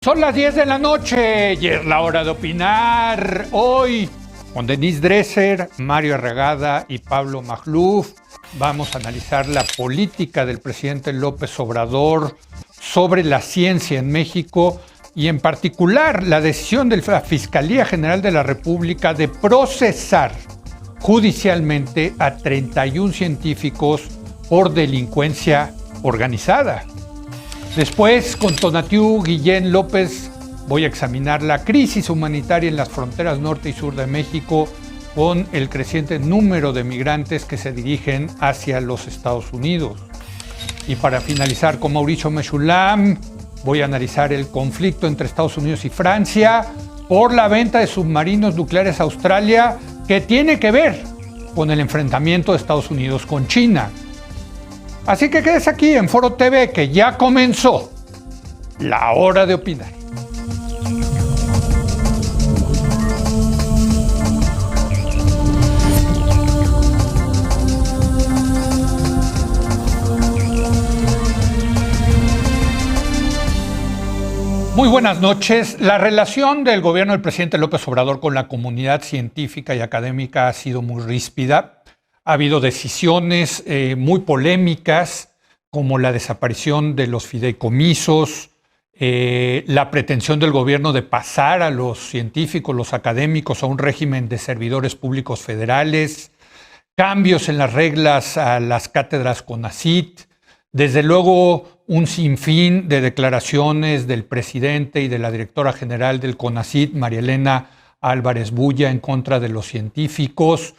Son las 10 de la noche y es la hora de opinar. Hoy, con Denise Dresser, Mario Arreagada y Pablo Magluf, vamos a analizar la política del presidente López Obrador sobre la ciencia en México y en particular la decisión de la Fiscalía General de la República de procesar judicialmente a 31 científicos por delincuencia organizada. Después, con Tonatiuh Guillén López, voy a examinar la crisis humanitaria en las fronteras norte y sur de México con el creciente número de migrantes que se dirigen hacia los Estados Unidos. Y para finalizar con Mauricio Meshulam, voy a analizar el conflicto entre Estados Unidos y Francia por la venta de submarinos nucleares a Australia, que tiene que ver con el enfrentamiento de Estados Unidos con China. Así que quédese aquí en Foro TV, que ya comenzó la hora de opinar. Muy buenas noches. La relación del gobierno del presidente López Obrador con la comunidad científica y académica ha sido muy ríspida. Ha habido decisiones muy polémicas, como la desaparición de los fideicomisos, la pretensión del gobierno de pasar a los científicos, los académicos, a un régimen de servidores públicos federales, cambios en las reglas a las cátedras CONACYT, desde luego un sinfín de declaraciones del presidente y de la directora general del CONACYT, María Elena Álvarez Bulla, en contra de los científicos,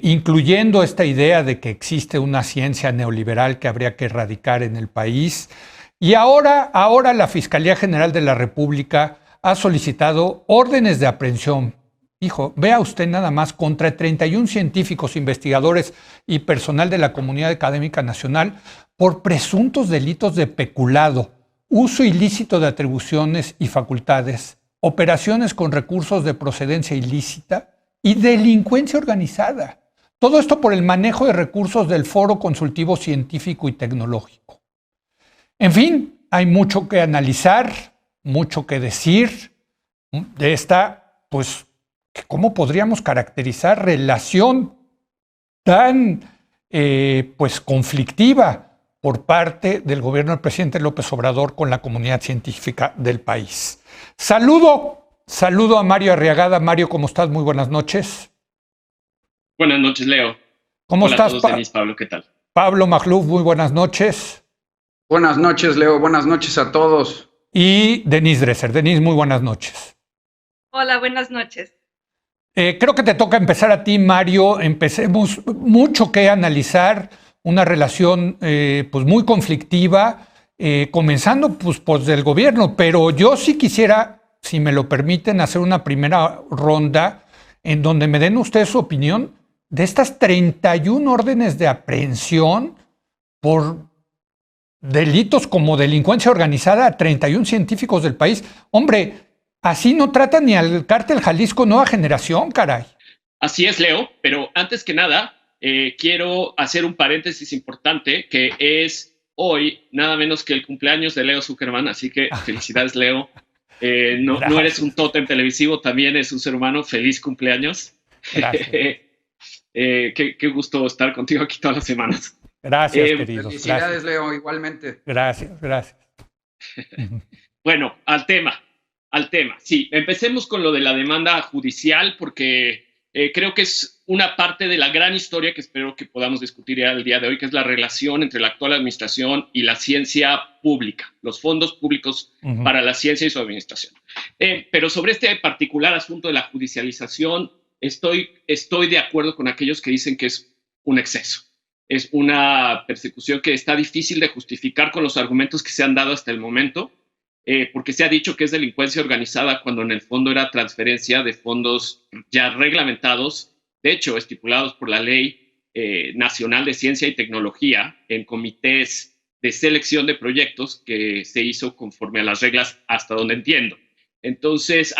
incluyendo esta idea de que existe una ciencia neoliberal que habría que erradicar en el país. Y ahora la Fiscalía General de la República ha solicitado órdenes de aprehensión. Hijo, vea usted nada más, contra 31 científicos, investigadores y personal de la comunidad académica nacional por presuntos delitos de peculado, uso ilícito de atribuciones y facultades, operaciones con recursos de procedencia ilícita y delincuencia organizada. Todo esto por el manejo de recursos del Foro Consultivo Científico y Tecnológico. En fin, hay mucho que analizar, mucho que decir de esta, pues, ¿cómo podríamos caracterizar relación tan, conflictiva por parte del gobierno del presidente López Obrador con la comunidad científica del país? Saludo a Mario Arreagada. Mario, ¿cómo estás? Muy buenas noches. Buenas noches, Leo. ¿Cómo Hola estás, a todos, Denise, Pablo, ¿qué tal? Pablo Magluf, muy buenas noches. Buenas noches, Leo. Buenas noches a todos. Y Denise Dresser. Denise, muy buenas noches. Hola, buenas noches. Creo que te toca empezar a ti, Mario. Empecemos, mucho que analizar, una relación pues muy conflictiva, comenzando pues del gobierno, pero yo sí quisiera, si me lo permiten, hacer una primera ronda en donde me den ustedes su opinión de estas 31 órdenes de aprehensión por delitos como delincuencia organizada a 31 científicos del país. Hombre, así no tratan ni al cártel Jalisco Nueva Generación, caray. Así es, Leo, pero antes que nada, quiero hacer un paréntesis importante, que es hoy nada menos que el cumpleaños de Leo Zuckerman, así que felicidades, Leo. No eres un tótem televisivo, también es un ser humano. Feliz cumpleaños. Gracias. Qué gusto estar contigo aquí todas las semanas. Gracias, queridos. Felicidades, Gracias. Leo, igualmente. Gracias. Bueno, al tema. Sí, empecemos con lo de la demanda judicial, porque creo que es una parte de la gran historia que espero que podamos discutir ya el día de hoy, que es la relación entre la actual administración y la ciencia pública, los fondos públicos para la ciencia y su administración. Pero sobre este particular asunto de la judicialización, estoy de acuerdo con aquellos que dicen que es un exceso. Es una persecución que está difícil de justificar con los argumentos que se han dado hasta el momento, porque se ha dicho que es delincuencia organizada cuando en el fondo era transferencia de fondos ya reglamentados, de hecho estipulados por la Ley Nacional de Ciencia y Tecnología, en comités de selección de proyectos que se hizo conforme a las reglas, hasta donde entiendo. Entonces,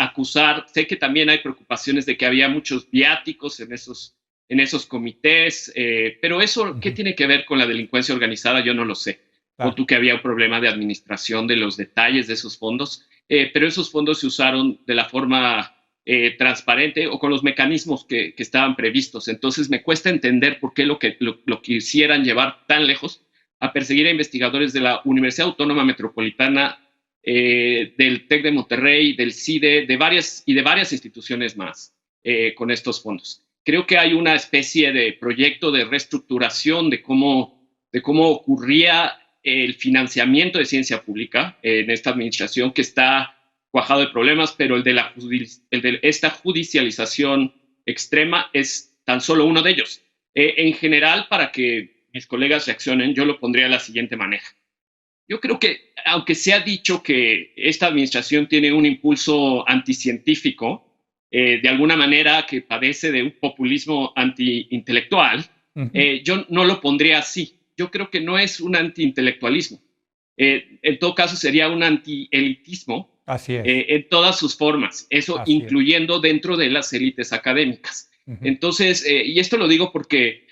sé que también hay preocupaciones de que había muchos viáticos en esos comités, pero eso, ¿qué tiene que ver con la delincuencia organizada? Yo no lo sé. Claro. O tú, que había un problema de administración de los detalles de esos fondos. pero esos fondos se usaron de la forma transparente o con los mecanismos que estaban previstos. Entonces me cuesta entender por qué lo quisieran llevar tan lejos a perseguir a investigadores de la Universidad Autónoma Metropolitana, del TEC de Monterrey, del CIDE, de varias instituciones más con estos fondos. Creo que hay una especie de proyecto de reestructuración de cómo ocurría el financiamiento de ciencia pública en esta administración, que está cuajado de problemas, pero el de esta judicialización extrema es tan solo uno de ellos. En general, para que mis colegas reaccionen, yo lo pondría de la siguiente manera. Yo creo que, aunque se ha dicho que esta administración tiene un impulso anticientífico, de alguna manera que padece de un populismo antiintelectual, yo no lo pondría así. Yo creo que no es un antiintelectualismo. En todo caso, sería un antielitismo. Así es. En todas sus formas, eso Así incluyendo dentro de las élites académicas. Entonces, y esto lo digo porque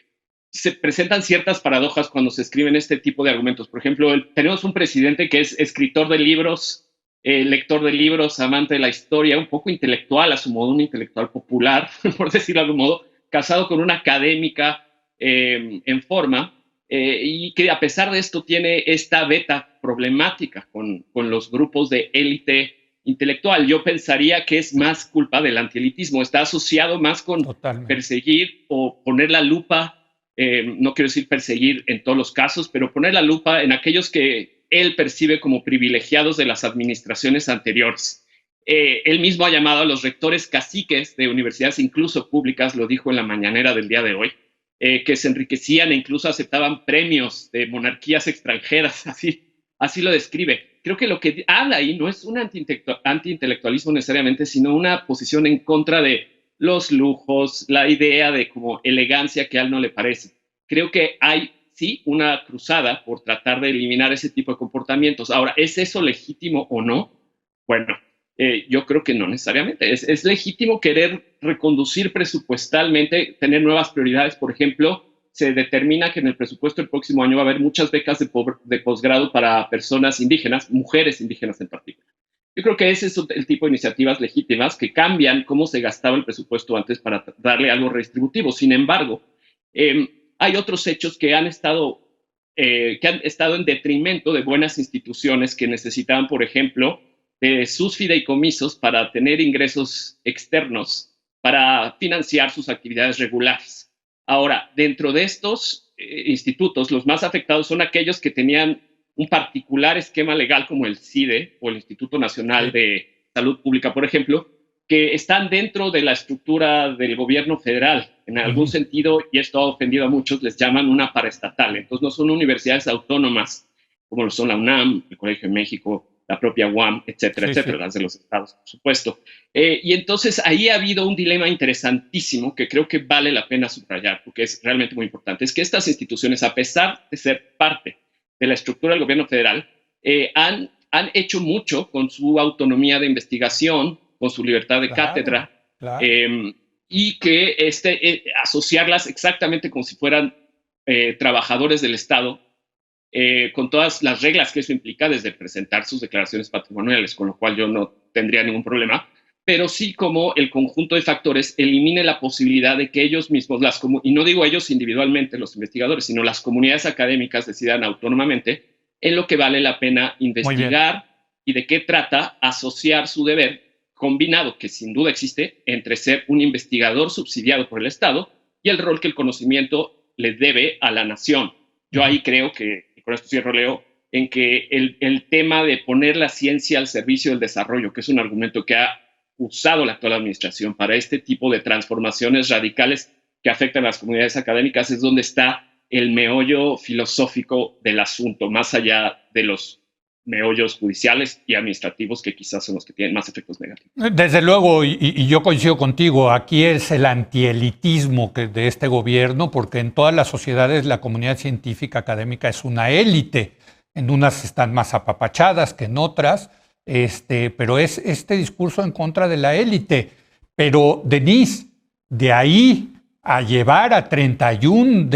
se presentan ciertas paradojas cuando se escriben este tipo de argumentos. Por ejemplo, tenemos un presidente que es escritor de libros, lector de libros, amante de la historia, un poco intelectual a su modo, un intelectual popular, por decirlo de algún modo, casado con una académica en forma, y que a pesar de esto tiene esta veta problemática con los grupos de élite intelectual. Yo pensaría que es más culpa del antielitismo, está asociado más con perseguir o poner la lupa, no quiero decir perseguir en todos los casos, pero poner la lupa en aquellos que él percibe como privilegiados de las administraciones anteriores. Él mismo ha llamado a los rectores caciques de universidades, incluso públicas, lo dijo en la mañanera del día de hoy, que se enriquecían e incluso aceptaban premios de monarquías extranjeras, así lo describe. Creo que lo que habla ahí no es un antiintelectualismo necesariamente, sino una posición en contra de los lujos, la idea de como elegancia que a él no le parece. Creo que hay, sí, una cruzada por tratar de eliminar ese tipo de comportamientos. Ahora, ¿es eso legítimo o no? Bueno, yo creo que no necesariamente. Es legítimo querer reconducir presupuestalmente, tener nuevas prioridades. Por ejemplo, se determina que en el presupuesto del próximo año va a haber muchas becas de posgrado para personas indígenas, mujeres indígenas en particular. Yo creo que ese es el tipo de iniciativas legítimas que cambian cómo se gastaba el presupuesto antes para darle algo redistributivo. Sin embargo, hay otros hechos que han estado en detrimento de buenas instituciones que necesitaban, por ejemplo, de sus fideicomisos para tener ingresos externos para financiar sus actividades regulares. Ahora, dentro de estos institutos, los más afectados son aquellos que tenían un particular esquema legal como el CIDE o el Instituto Nacional de Salud Pública, por ejemplo, que están dentro de la estructura del gobierno federal. En algún sentido, y esto ha ofendido a muchos, les llaman una paraestatal. Entonces no son universidades autónomas como lo son la UNAM, el Colegio de México, la propia UAM, etcétera, etcétera, las de los estados, por supuesto. Y entonces ahí ha habido un dilema interesantísimo que creo que vale la pena subrayar, porque es realmente muy importante. Es que estas instituciones, a pesar de ser parte de la estructura del gobierno federal, han hecho mucho con su autonomía de investigación, con su libertad de cátedra, y que asociarlas exactamente como si fueran trabajadores del Estado, con todas las reglas que eso implica, desde presentar sus declaraciones patrimoniales, con lo cual yo no tendría ningún problema, pero sí como el conjunto de factores elimine la posibilidad de que ellos mismos, y no digo ellos individualmente, los investigadores, sino las comunidades académicas decidan autónomamente en lo que vale la pena investigar y de qué trata asociar su deber combinado, que sin duda existe, entre ser un investigador subsidiado por el Estado y el rol que el conocimiento le debe a la nación. Yo ahí creo que, y con esto cierro, Leo, en que el tema de poner la ciencia al servicio del desarrollo, que es un argumento que ha usado la actual administración para este tipo de transformaciones radicales que afectan a las comunidades académicas, es donde está el meollo filosófico del asunto, más allá de los meollos judiciales y administrativos que quizás son los que tienen más efectos negativos. Desde luego, y yo coincido contigo, aquí es el antielitismo de este gobierno, porque en todas las sociedades la comunidad científica académica es una élite. En unas están más apapachadas que en otras, pero es este discurso en contra de la élite. Pero, Denise, de ahí a llevar a 31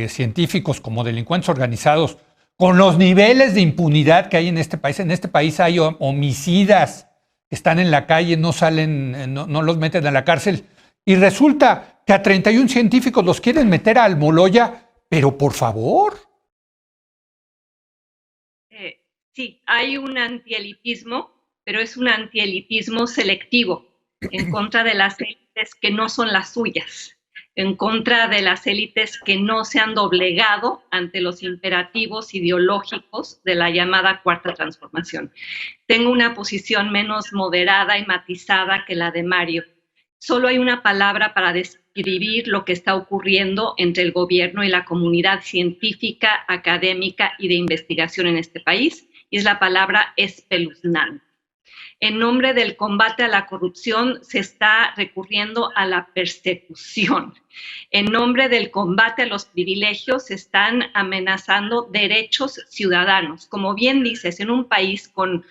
científicos como delincuentes organizados con los niveles de impunidad que hay en este país hay homicidas que están en la calle, no salen, no los meten a la cárcel, y resulta que a 31 científicos los quieren meter a Almoloya, pero por favor. Sí, hay un antielitismo, pero es un antielitismo selectivo en contra de las élites que no son las suyas, en contra de las élites que no se han doblegado ante los imperativos ideológicos de la llamada Cuarta Transformación. Tengo una posición menos moderada y matizada que la de Mario. Solo hay una palabra para describir lo que está ocurriendo entre el gobierno y la comunidad científica, académica y de investigación en este país, y es la palabra espeluznante. En nombre del combate a la corrupción se está recurriendo a la persecución. En nombre del combate a los privilegios se están amenazando derechos ciudadanos. Como bien dices, en un país con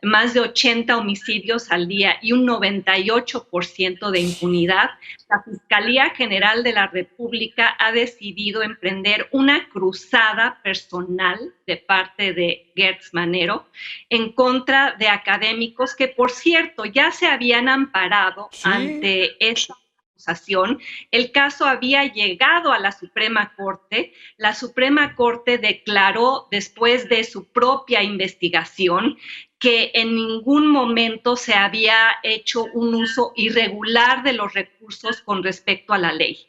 más de 80 homicidios al día y un 98% de impunidad, la Fiscalía General de la República ha decidido emprender una cruzada personal de parte de Gertz Manero en contra de académicos que, por cierto, ya se habían amparado ante esta acusación. El caso había llegado a la Suprema Corte. La Suprema Corte declaró, después de su propia investigación, que en ningún momento se había hecho un uso irregular de los recursos con respecto a la ley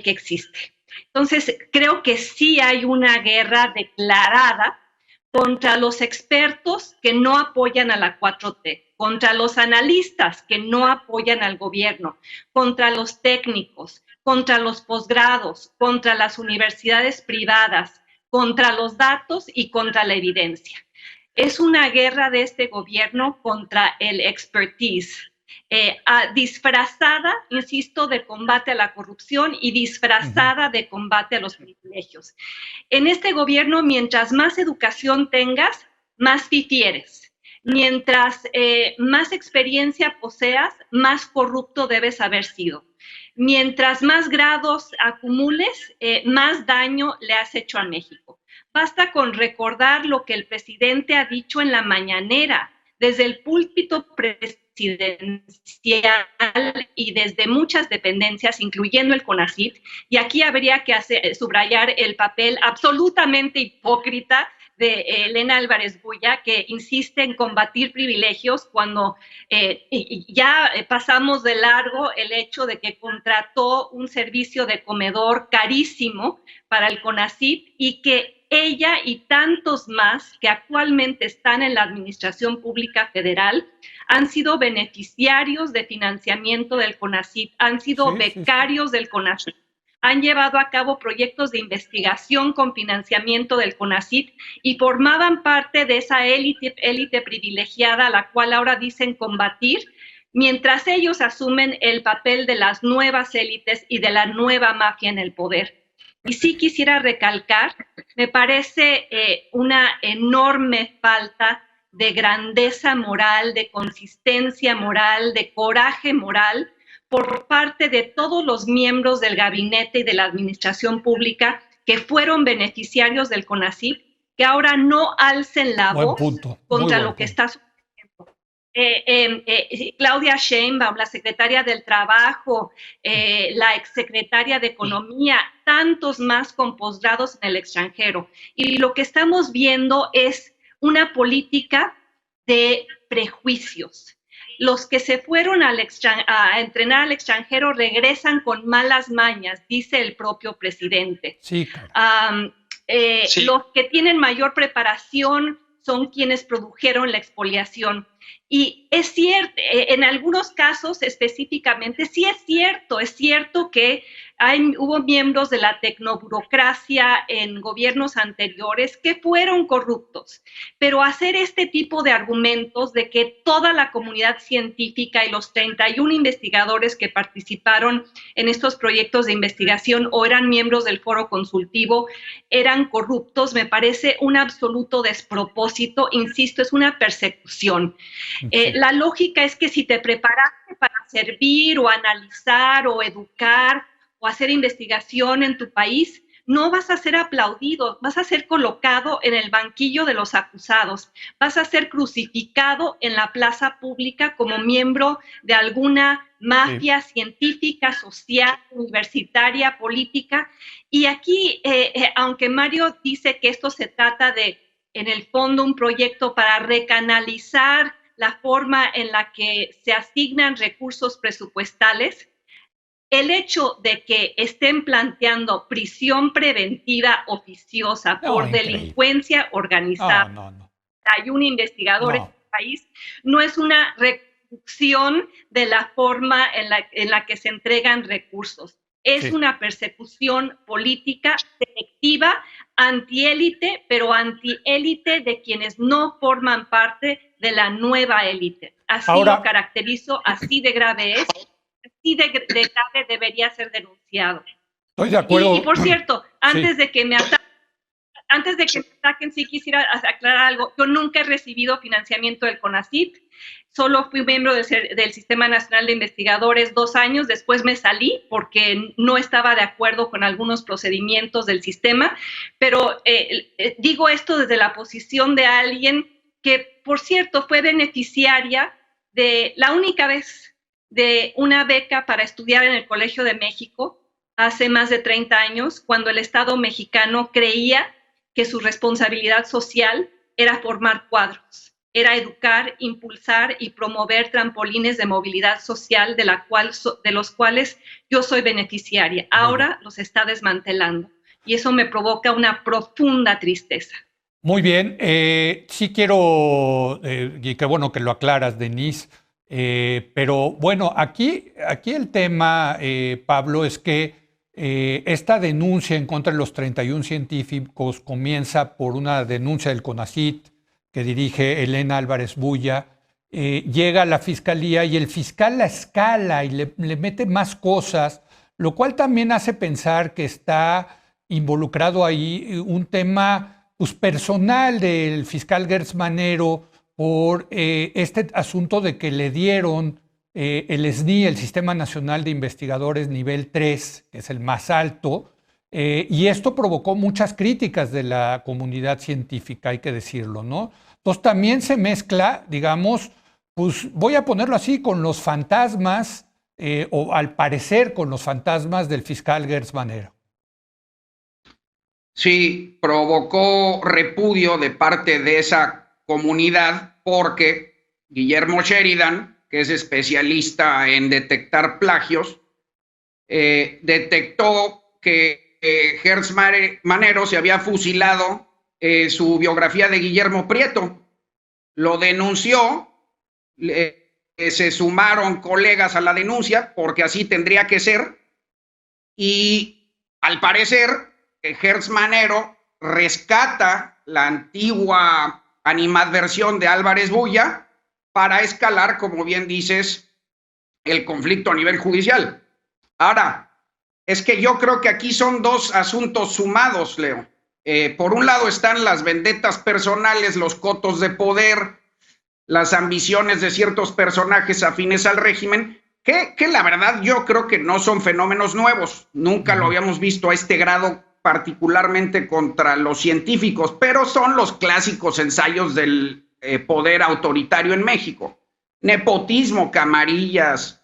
que existe. Entonces, creo que sí hay una guerra declarada contra los expertos que no apoyan a la 4T, contra los analistas que no apoyan al gobierno, contra los técnicos, contra los posgrados, contra las universidades privadas, contra los datos y contra la evidencia. Es una guerra de este gobierno contra el expertise, disfrazada, insisto, de combate a la corrupción y disfrazada de combate a los privilegios. En este gobierno, mientras más educación tengas, más fifí eres. Mientras más experiencia poseas, más corrupto debes haber sido. Mientras más grados acumules, más daño le has hecho a México. Basta con recordar lo que el presidente ha dicho en la mañanera, desde el púlpito presidencial y desde muchas dependencias, incluyendo el CONACYT, y aquí habría que subrayar el papel absolutamente hipócrita de Elena Álvarez Bulla, que insiste en combatir privilegios cuando ya pasamos de largo el hecho de que contrató un servicio de comedor carísimo para el CONACYT y que ella y tantos más que actualmente están en la Administración Pública Federal han sido beneficiarios de financiamiento del CONACYT, han sido becarios del CONACYT, han llevado a cabo proyectos de investigación con financiamiento del CONACYT y formaban parte de esa élite privilegiada a la cual ahora dicen combatir, mientras ellos asumen el papel de las nuevas élites y de la nueva mafia en el poder. Y sí quisiera recalcar, me parece una enorme falta de grandeza moral, de consistencia moral, de coraje moral por parte de todos los miembros del gabinete y de la administración pública que fueron beneficiarios del CONACYT, que ahora no alcen la voz contra lo que está sucediendo. Claudia Sheinbaum, la secretaria del Trabajo, la exsecretaria de Economía, tantos más con posgrados en el extranjero. Y lo que estamos viendo es una política de prejuicios. Los que se fueron a entrenar al extranjero regresan con malas mañas, dice el propio presidente. Sí, claro. Los que tienen mayor preparación son quienes produjeron la expoliación. Y es cierto, en algunos casos específicamente, sí es cierto que hubo miembros de la tecnoburocracia en gobiernos anteriores que fueron corruptos, pero hacer este tipo de argumentos de que toda la comunidad científica y los 31 investigadores que participaron en estos proyectos de investigación o eran miembros del foro consultivo eran corruptos, me parece un absoluto despropósito, insisto, es una persecución. La lógica es que si te preparaste para servir o analizar o educar o hacer investigación en tu país, no vas a ser aplaudido, vas a ser colocado en el banquillo de los acusados, vas a ser crucificado en la plaza pública como miembro de alguna mafia científica, social, universitaria, política. Y aquí, aunque Mario dice que esto se trata de, en el fondo, un proyecto para recanalizar la forma en la que se asignan recursos presupuestales, el hecho de que estén planteando prisión preventiva oficiosa por delincuencia organizada, hay un investigador en el país, no es una reducción de la forma en la que se entregan recursos. Es una persecución política selectiva, antiélite, pero antiélite de quienes no forman parte de la nueva élite. Así ahora, lo caracterizo, así de grave es. Sí de grave debería ser denunciado. Estoy de acuerdo. Y por cierto, antes de que me ataquen, sí quisiera aclarar algo. Yo nunca he recibido financiamiento del CONACYT, solo fui miembro del Sistema Nacional de Investigadores 2 años, después me salí porque no estaba de acuerdo con algunos procedimientos del sistema, pero digo esto desde la posición de alguien que, por cierto, fue beneficiaria de la única vez de una beca para estudiar en el Colegio de México hace más de 30 años, cuando el Estado mexicano creía que su responsabilidad social era formar cuadros, era educar, impulsar y promover trampolines de movilidad social de los cuales yo soy beneficiaria. Ahora los está desmantelando y eso me provoca una profunda tristeza. Muy bien, sí quiero, y qué bueno que lo aclaras, Denise, pero bueno, aquí el tema, Pablo, es que esta denuncia en contra de los 31 científicos comienza por una denuncia del CONACYT que dirige Elena Álvarez Bulla, llega a la fiscalía y el fiscal la escala y le mete más cosas, lo cual también hace pensar que está involucrado ahí un tema pues, personal del fiscal Gertz Manero, por este asunto de que le dieron el SNI, el Sistema Nacional de Investigadores nivel 3, que es el más alto, y esto provocó muchas críticas de la comunidad científica, hay que decirlo, ¿no? Entonces también se mezcla, digamos, pues voy a ponerlo así, con los fantasmas, o al parecer con los fantasmas del fiscal Gertz Manero. Sí, provocó repudio de parte de esa comunidad porque Guillermo Sheridan, que es especialista en detectar plagios, detectó que Gertz Manero se había fusilado su biografía de Guillermo Prieto. Lo denunció, se sumaron colegas a la denuncia porque así tendría que ser y al parecer Gertz Manero rescata la antigua animadversión de Álvarez Bulla para escalar, como bien dices, el conflicto a nivel judicial. Ahora, es que yo creo que aquí son dos asuntos sumados, Leo. Por un lado están las vendetas personales, los cotos de poder, las ambiciones de ciertos personajes afines al régimen, que la verdad yo creo que no son fenómenos nuevos. Nunca lo habíamos visto a este grado, particularmente contra los científicos, pero son los clásicos ensayos del poder autoritario en México. Nepotismo, camarillas,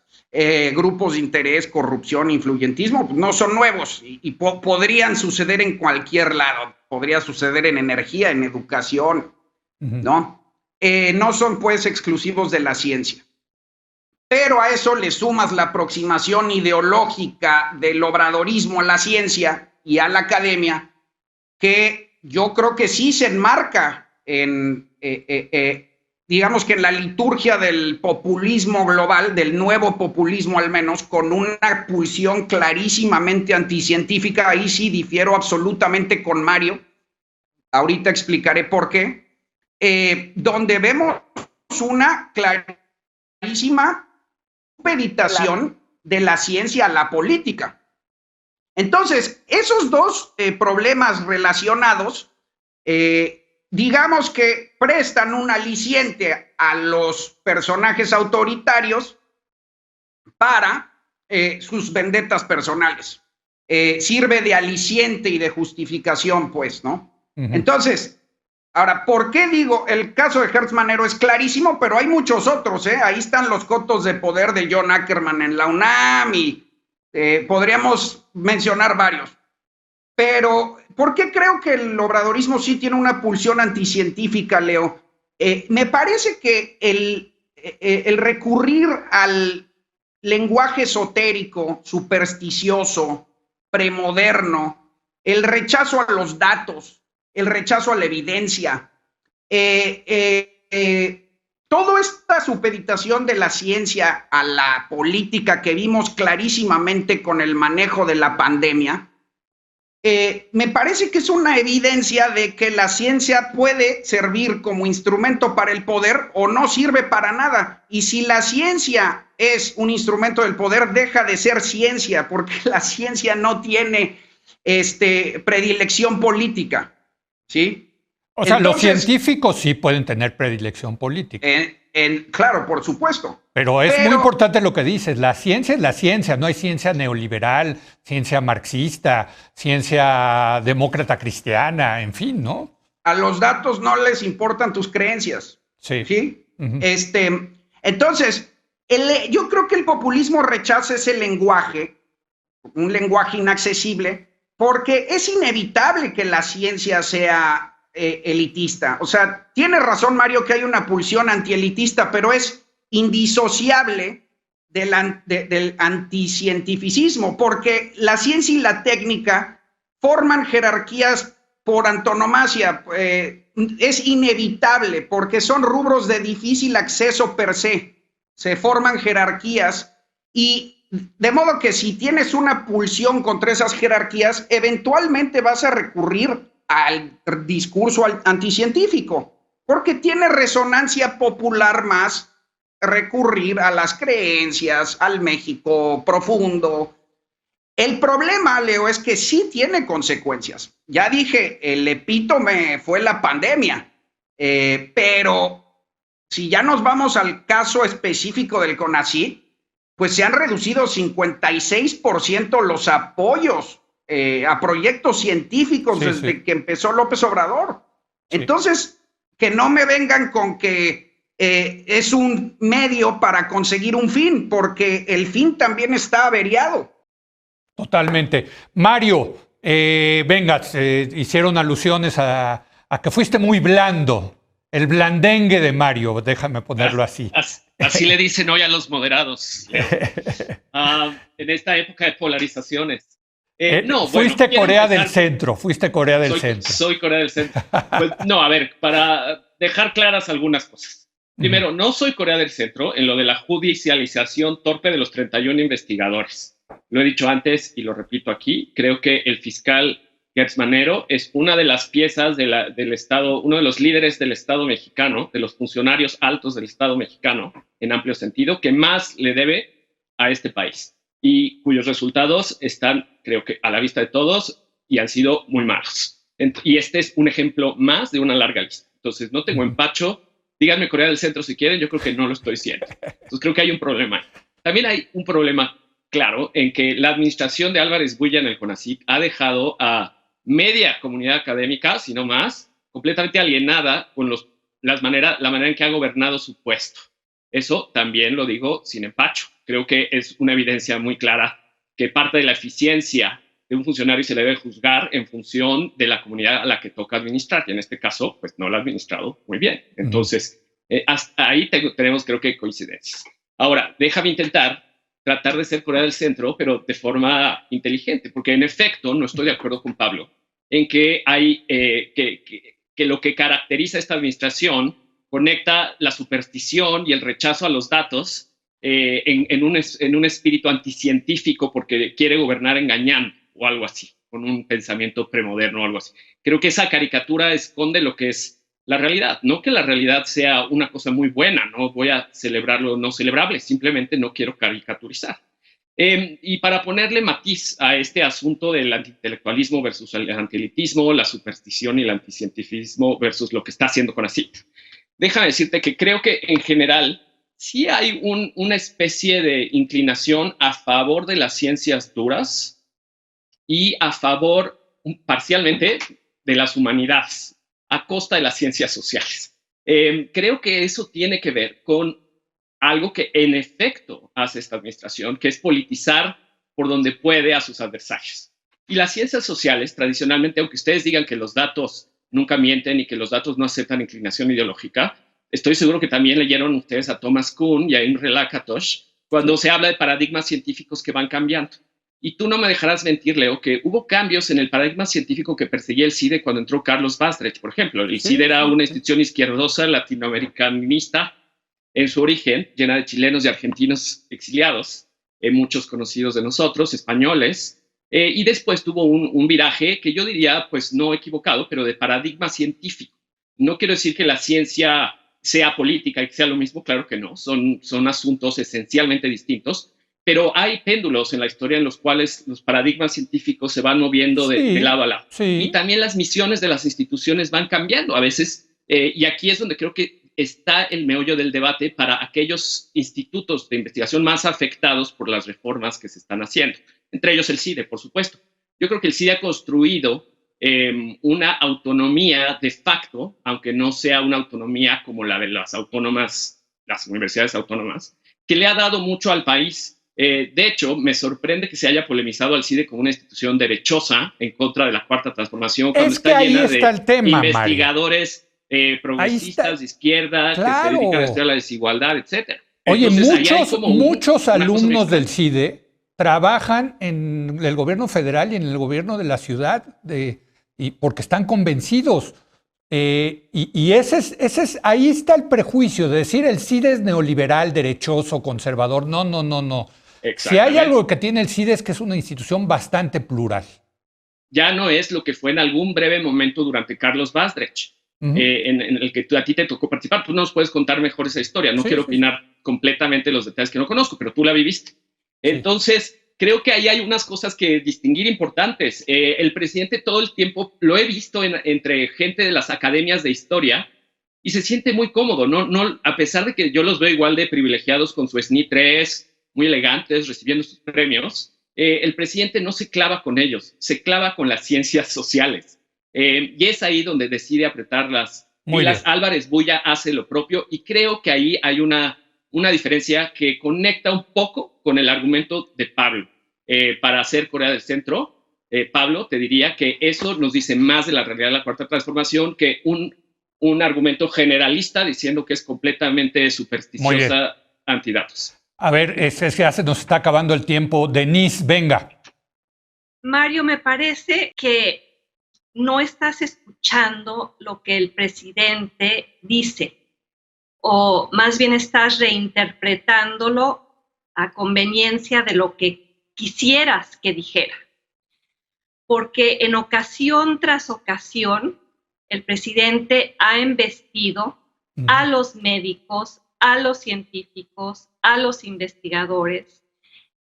grupos de interés, corrupción, influyentismo, pues no son nuevos y podrían suceder en cualquier lado. Podría suceder en energía, en educación, ¿no? No son pues exclusivos de la ciencia. Pero a eso le sumas la aproximación ideológica del obradorismo a la ciencia y a la academia, que yo creo que sí se enmarca en, digamos que en la liturgia del populismo global, del nuevo populismo al menos, con una pulsión clarísimamente anticientífica. Ahí sí difiero absolutamente con Mario, ahorita explicaré por qué, donde vemos una clarísima supeditación de la ciencia a la política. Entonces, esos dos problemas relacionados, digamos que prestan un aliciente a los personajes autoritarios para sus vendetas personales. sirve de aliciente y de justificación, pues, ¿no? Entonces, ahora, ¿por qué digo? El caso de Hertz Manero es clarísimo, pero hay muchos otros, ¿eh? Ahí están los cotos de poder de John Ackerman en la UNAM y podríamos mencionar varios. Pero, ¿por qué creo que el obradorismo sí tiene una pulsión anticientífica, Leo? Me parece que el recurrir al lenguaje esotérico, supersticioso, premoderno, el rechazo a los datos, el rechazo a la evidencia, toda esta supeditación de la ciencia a la política que vimos clarísimamente con el manejo de la pandemia, me parece que es una evidencia de que la ciencia puede servir como instrumento para el poder o no sirve para nada. Y si la ciencia es un instrumento del poder, deja de ser ciencia, porque la ciencia no tiene predilección política, ¿sí? O sea, entonces, los científicos sí pueden tener predilección política. Claro, por supuesto. Pero es muy importante lo que dices. La ciencia es la ciencia. No hay ciencia neoliberal, ciencia marxista, ciencia demócrata cristiana, en fin, ¿no? A los datos no les importan tus creencias. Sí. ¿Sí? Entonces, yo creo que el populismo rechaza ese lenguaje, un lenguaje inaccesible, porque es inevitable que la ciencia sea elitista. O sea, tiene razón Mario que hay una pulsión antielitista, pero es indisociable del anticientificismo, porque la ciencia y la técnica forman jerarquías por antonomasia. Es inevitable, porque son rubros de difícil acceso per se. Se forman jerarquías y de modo que si tienes una pulsión contra esas jerarquías, eventualmente vas a recurrir al discurso anticientífico, porque tiene resonancia popular más recurrir a las creencias, al México profundo. El problema, Leo, es que sí tiene consecuencias. Ya dije, el epítome fue la pandemia, pero si ya nos vamos al caso específico del CONACYT, pues se han reducido 56% los apoyos a proyectos científicos desde que empezó López Obrador. Sí. Entonces, que no me vengan con que es un medio para conseguir un fin, porque el fin también está averiado. Totalmente. Mario, venga, hicieron alusiones a que fuiste muy blando. El blandengue de Mario, déjame ponerlo así. Así le dicen hoy a los moderados, en esta época de polarizaciones. Fuiste Corea del Centro, fuiste Corea del Centro. Soy Corea del Centro. Pues, no, a ver, para dejar claras algunas cosas. Primero, no soy Corea del Centro en lo de la judicialización torpe de los 31 investigadores. Lo he dicho antes y lo repito aquí. Creo que el fiscal Hertz Manero es una de las piezas del Estado, uno de los líderes del Estado mexicano, de los funcionarios altos del Estado mexicano, en amplio sentido, que más le debe a este país y cuyos resultados están, creo que, a la vista de todos y han sido muy malos. Y este es un ejemplo más de una larga lista. Entonces, no tengo empacho. Díganme Corea del Centro si quieren, yo creo que no lo estoy siendo. Entonces, creo que hay un problema. También hay un problema claro en que la administración de Álvarez Builla en el CONACYT ha dejado a media comunidad académica, si no más, completamente alienada con la manera en que ha gobernado su puesto. Eso también lo digo sin empacho. Creo que es una evidencia muy clara que parte de la eficiencia de un funcionario se le debe juzgar en función de la comunidad a la que toca administrar, y en este caso, pues no la ha administrado muy bien. Entonces, hasta ahí tenemos, creo que, coincidencias. Ahora, déjame tratar de ser Corea del Centro, pero de forma inteligente, porque en efecto no estoy de acuerdo con Pablo en que hay que lo que caracteriza esta administración conecta la superstición y el rechazo a los datos en un espíritu anticientífico porque quiere gobernar engañando o algo así, con un pensamiento premoderno o algo así. Creo que esa caricatura esconde lo que es la realidad. No que la realidad sea una cosa muy buena, no voy a celebrar lo no celebrable, simplemente no quiero caricaturizar. Y para ponerle matiz a este asunto del antiintelectualismo versus el antielitismo, la superstición y el anticientifismo versus lo que está haciendo CONACYT, déjame decirte que creo que en general sí hay una especie de inclinación a favor de las ciencias duras y a favor parcialmente de las humanidades, a costa de las ciencias sociales. Creo que eso tiene que ver con algo que en efecto hace esta administración, que es politizar por donde puede a sus adversarios. Y las ciencias sociales, tradicionalmente, aunque ustedes digan que los datos nunca mienten y que los datos no aceptan inclinación ideológica, estoy seguro que también leyeron ustedes a Thomas Kuhn y a Imre Lakatos cuando se habla de paradigmas científicos que van cambiando. Y tú no me dejarás mentir, Leo, que hubo cambios en el paradigma científico que perseguía el CIDE cuando entró Carlos Bastrecht, por ejemplo. El CIDE era una institución izquierdosa, latinoamericanista en su origen, llena de chilenos y argentinos exiliados, muchos conocidos de nosotros, españoles, y después tuvo un viraje que yo diría, pues no equivocado, pero de paradigma científico. No quiero decir que la ciencia sea política y que sea lo mismo, claro que no, son asuntos esencialmente distintos, pero hay péndulos en la historia en los cuales los paradigmas científicos se van moviendo de lado a lado. Sí. Y también las misiones de las instituciones van cambiando a veces, y aquí es donde creo que está el meollo del debate para aquellos institutos de investigación más afectados por las reformas que se están haciendo, entre ellos el CIDE, por supuesto. Yo creo que el CIDE ha construido una autonomía de facto, aunque no sea una autonomía como la de las autónomas, las universidades autónomas, que le ha dado mucho al país. De hecho, me sorprende que se haya polemizado al CIDE como una institución derechosa en contra de la Cuarta Transformación, cuando está llena de investigadores progresistas de izquierda, que se dedican a estudiar la desigualdad, etc. Oye, entonces, muchos alumnos del CIDE trabajan en el gobierno federal y en el gobierno de la ciudad, porque están convencidos. Y ahí está el prejuicio de decir el CIDE es neoliberal, derechoso, conservador. No. Si hay algo que tiene el CIDE es que es una institución bastante plural. Ya no es lo que fue en algún breve momento durante Carlos Bastrecht, en el que a ti te tocó participar. Tú nos puedes contar mejor esa historia. No quiero opinar completamente los detalles que no conozco, pero tú la viviste. Entonces, creo que ahí hay unas cosas que distinguir importantes. El presidente todo el tiempo lo he visto entre gente de las academias de historia y se siente muy cómodo, no, a pesar de que yo los veo igual de privilegiados con su SNI 3, muy elegantes, recibiendo sus premios. El presidente no se clava con ellos, se clava con las ciencias sociales. Y es ahí donde decide apretar las pilas. Álvarez Bulla hace lo propio y creo que ahí hay una diferencia que conecta un poco con el argumento de Pablo. Para hacer Corea del Centro, Pablo, te diría que eso nos dice más de la realidad de la Cuarta Transformación que un argumento generalista diciendo que es completamente supersticiosa, antidatos. A ver, es que ya se nos está acabando el tiempo. Denise, venga. Mario, me parece que no estás escuchando lo que el presidente dice, o más bien estás reinterpretándolo a conveniencia de lo que quisieras que dijera. Porque en ocasión tras ocasión, el presidente ha embestido a los médicos, a los científicos, a los investigadores.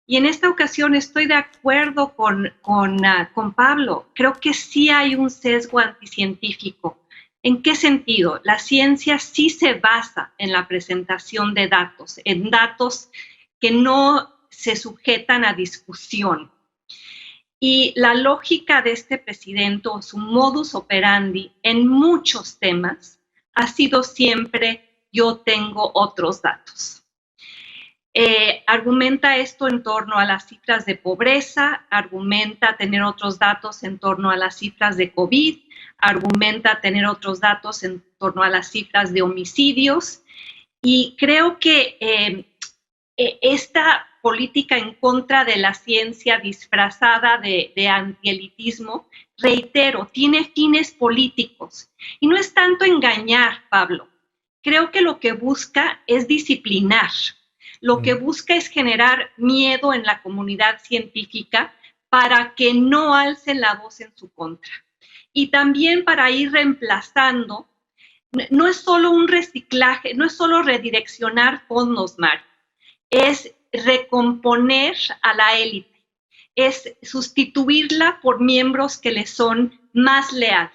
Y en esta ocasión estoy de acuerdo con Pablo. Creo que sí hay un sesgo anticientífico. ¿En qué sentido? La ciencia sí se basa en la presentación de datos, en datos que no se sujetan a discusión. Y la lógica de este presidente o su modus operandi en muchos temas ha sido siempre yo tengo otros datos. Argumenta esto en torno a las cifras de pobreza, argumenta tener otros datos en torno a las cifras de COVID, argumenta tener otros datos en torno a las cifras de homicidios y creo que esta política en contra de la ciencia disfrazada de antielitismo, reitero, tiene fines políticos y no es tanto engañar, Pablo. Creo que lo que busca es disciplinar, lo que busca es generar miedo en la comunidad científica para que no alcen la voz en su contra. Y también para ir reemplazando, no es solo un reciclaje, no es solo redireccionar fondos, Mario, es recomponer a la élite, es sustituirla por miembros que le son más leales.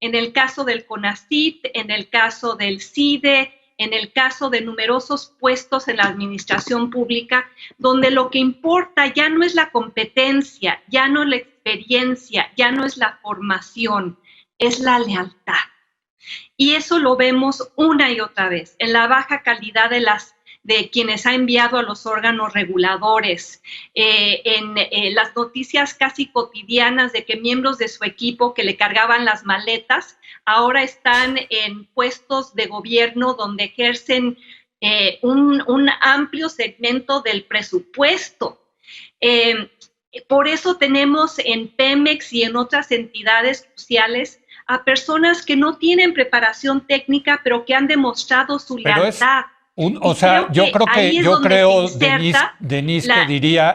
En el caso del CONACYT, en el caso del CIDE, en el caso de numerosos puestos en la administración pública, donde lo que importa ya no es la competencia, ya no experiencia, ya no es la formación, es la lealtad. Y eso lo vemos una y otra vez en la baja calidad de quienes ha enviado a los órganos reguladores, en las noticias casi cotidianas de que miembros de su equipo que le cargaban las maletas ahora están en puestos de gobierno donde ejercen un amplio segmento del presupuesto. Por eso tenemos en Pemex y en otras entidades sociales a personas que no tienen preparación técnica, pero que han demostrado su lealtad. Yo creo, Denise, que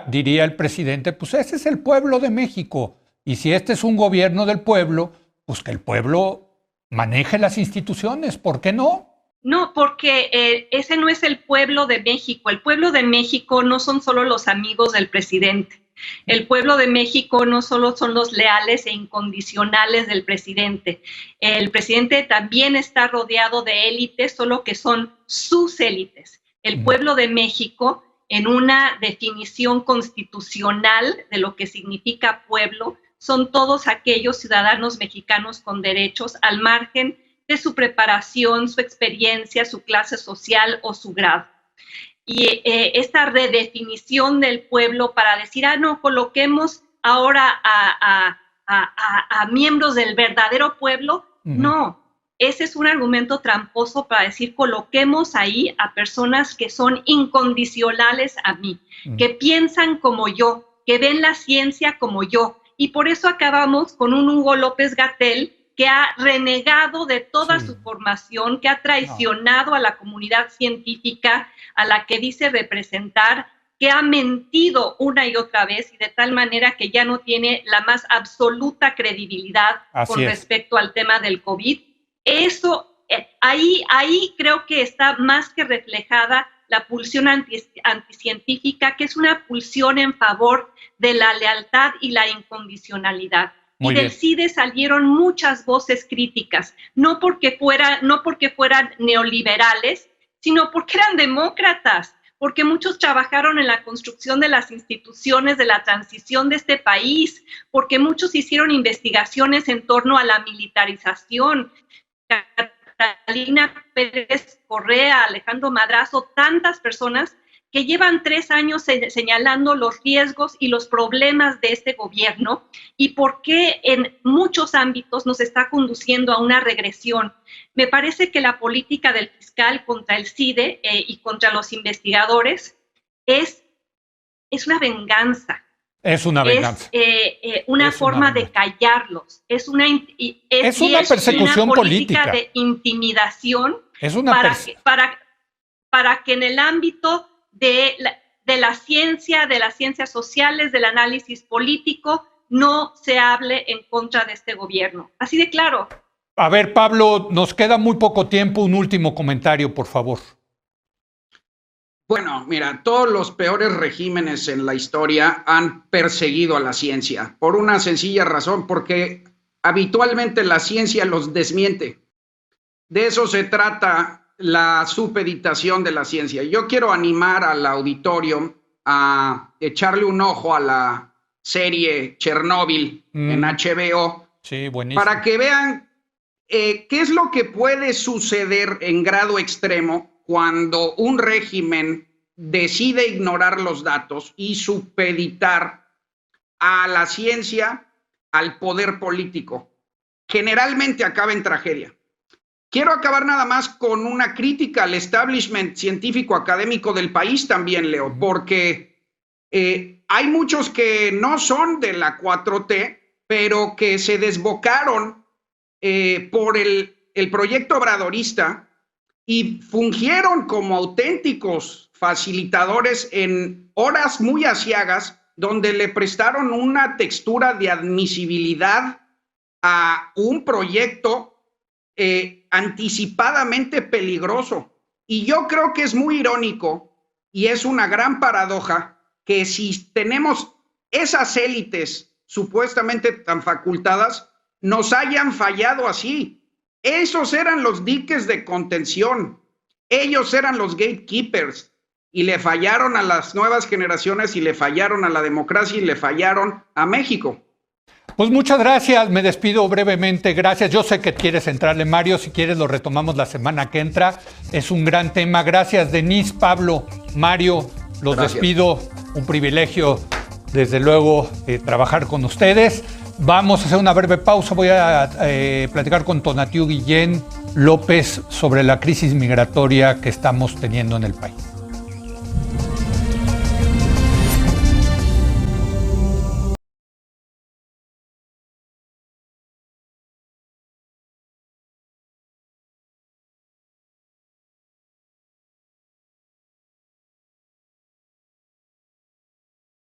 diría el presidente, pues ese es el pueblo de México. Y si este es un gobierno del pueblo, pues que el pueblo maneje las instituciones. ¿Por qué no? No, porque ese no es el pueblo de México. El pueblo de México no son solo los amigos del presidente. El pueblo de México no solo son los leales e incondicionales del presidente. El presidente también está rodeado de élites, solo que son sus élites. El pueblo de México, en una definición constitucional de lo que significa pueblo, son todos aquellos ciudadanos mexicanos con derechos al margen de su preparación, su experiencia, su clase social o su grado. Y esta redefinición del pueblo para decir, no, coloquemos ahora a miembros del verdadero pueblo, no. Ese es un argumento tramposo para decir, coloquemos ahí a personas que son incondicionales a mí, que piensan como yo, que ven la ciencia como yo. Y por eso acabamos con un Hugo López-Gatell que ha renegado de toda su formación, que ha traicionado a la comunidad científica a la que dice representar, que ha mentido una y otra vez y de tal manera que ya no tiene la más absoluta credibilidad respecto al tema del COVID. Eso, ahí creo que está más que reflejada la pulsión anticientífica, que es una pulsión en favor de la lealtad y la incondicionalidad. Y del CIDE salieron muchas voces críticas, no porque fueran neoliberales, sino porque eran demócratas, porque muchos trabajaron en la construcción de las instituciones de la transición de este país, porque muchos hicieron investigaciones en torno a la militarización. Catalina Pérez Correa, Alejandro Madrazo, tantas personas que llevan 3 años señalando los riesgos y los problemas de este gobierno y por qué en muchos ámbitos nos está conduciendo a una regresión. Me parece que la política del fiscal contra el CIDE y contra los investigadores es una venganza. Es una venganza. Es una forma de callarlos. Es una persecución política de intimidación para que en el ámbito de la ciencia, de las ciencias sociales, del análisis político, no se hable en contra de este gobierno. Así de claro. A ver, Pablo, nos queda muy poco tiempo. Un último comentario, por favor. Bueno, mira, todos los peores regímenes en la historia han perseguido a la ciencia por una sencilla razón, porque habitualmente la ciencia los desmiente. De eso se trata la supeditación de la ciencia. Yo quiero animar al auditorio a echarle un ojo a la serie Chernobyl en HBO, para que vean qué es lo que puede suceder en grado extremo cuando un régimen decide ignorar los datos y supeditar a la ciencia al poder político. Generalmente acaba en tragedia. Quiero acabar nada más con una crítica al establishment científico académico del país también, Leo, porque hay muchos que no son de la 4T, pero que se desbocaron por el proyecto obradorista y fungieron como auténticos facilitadores en horas muy aciagas, donde le prestaron una textura de admisibilidad a un proyecto anticipadamente peligroso. Y yo creo que es muy irónico y es una gran paradoja que si tenemos esas élites supuestamente tan facultadas, nos hayan fallado así. Esos eran los diques de contención, ellos eran los gatekeepers y le fallaron a las nuevas generaciones y le fallaron a la democracia y le fallaron a México. Pues muchas gracias, me despido brevemente, gracias. Yo sé que quieres entrarle, Mario, si quieres lo retomamos la semana que entra. Es un gran tema. Gracias, Denise, Pablo, Mario, los despido. Un privilegio, desde luego, trabajar con ustedes. Vamos a hacer una breve pausa. Voy a platicar con Tonatiuh Guillén López sobre la crisis migratoria que estamos teniendo en el país.